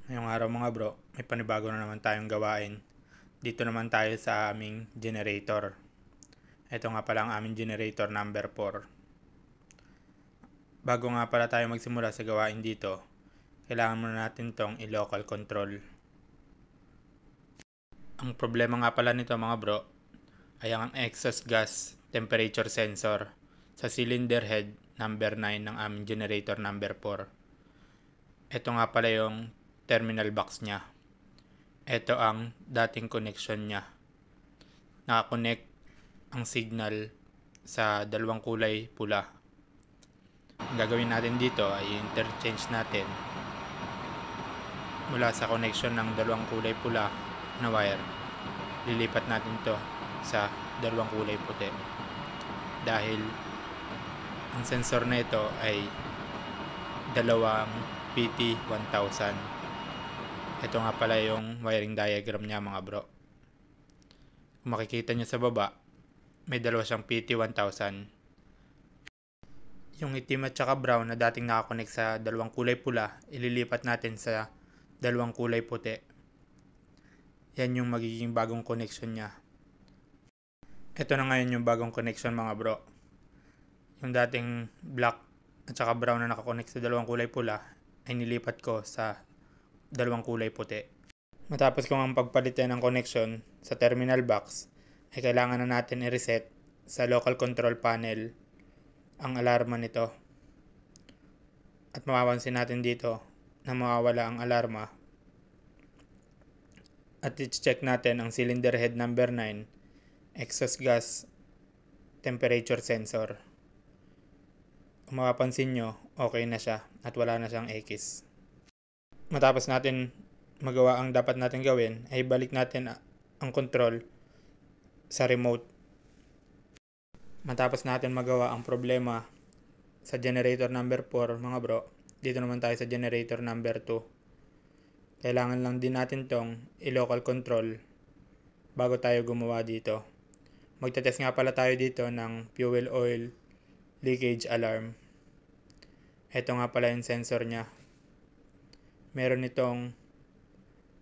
Ngayong araw mga bro, may panibago na naman tayong gawain. Dito naman tayo sa aming generator. Ito nga pala ang aming generator number 4. Bago nga pala tayo magsimula sa gawain dito, kailangan muna natin tong i-local control. Ang problema nga pala nito mga bro, ay ang exhaust gas temperature sensor sa cylinder head number 9 ng aming generator number 4. Ito nga pala yung terminal box niya. Ito ang dating connection niya. Nakakonect ang signal sa dalawang kulay pula. Ang gagawin natin dito ay interchange natin mula sa connection ng dalawang kulay pula na wire. Lilipat natin to sa dalawang kulay puti. Dahil ang sensor na ito ay dalawang PT1000. Ito nga pala yung wiring diagram niya mga bro. Kung makikita nyo sa baba, may dalawa siyang PT1000. Yung itim at saka brown na dating nakakonect sa dalawang kulay pula, ililipat natin sa dalawang kulay puti. Yan yung magiging bagong connection niya. Ito na ngayon yung bagong connection mga bro. Yung dating black at saka brown na nakakonect sa dalawang kulay pula ay nilipat ko sa dalawang kulay puti. Matapos kong ang pagpalitan ng connection sa terminal box, ay kailangan na natin i-reset sa local control panel ang alarma nito. At mapapansin natin dito na mawawala ang alarma. At i-check natin ang cylinder head number 9 exhaust gas temperature sensor. Kung mapapansin nyo, okay na siya at wala na siyang X. Matapos natin magawa ang dapat natin gawin, ay balik natin ang control sa remote. Matapos natin magawa ang problema sa generator number 4 mga bro, dito naman tayo sa generator number 2. Kailangan lang din natin tong i-local control bago tayo gumawa dito. Magtetest nga pala tayo dito ng fuel oil leakage alarm. Ito nga pala yung sensor nya. Meron itong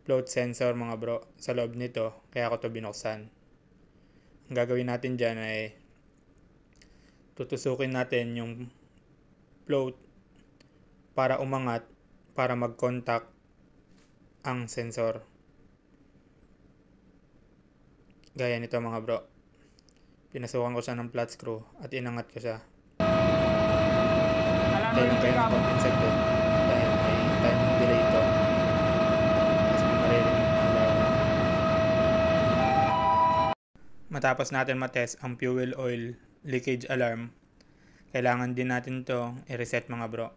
float sensor mga bro sa loob nito, kaya ako to binuksan. Ang gagawin natin dyan ay tutusukin natin yung float para umangat, para mag-contact ang sensor. Gaya nito mga bro. Pinasukan ko siya ng flat screw at inangat ko siya. Dahil lang kayo ng konting saglit dahil may timing delay ito. Kasi maririnig ang alarm. Matapos natin matest ang fuel oil leakage alarm, kailangan din natin to i-reset mga bro.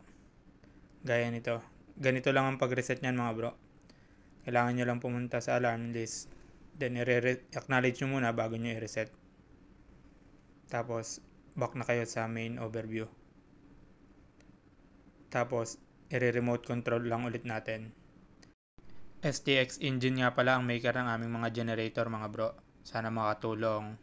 Gaya nito. Ganito lang ang pag-reset niyan mga bro. Kailangan nyo lang pumunta sa alarm list. Then i-acknowledge nyo muna bago nyo i-reset. Tapos back na kayo sa main overview. Tapos i-remote control lang ulit natin. STX engine nga pala ang maker ng aming mga generator mga bro. Sana makatulong.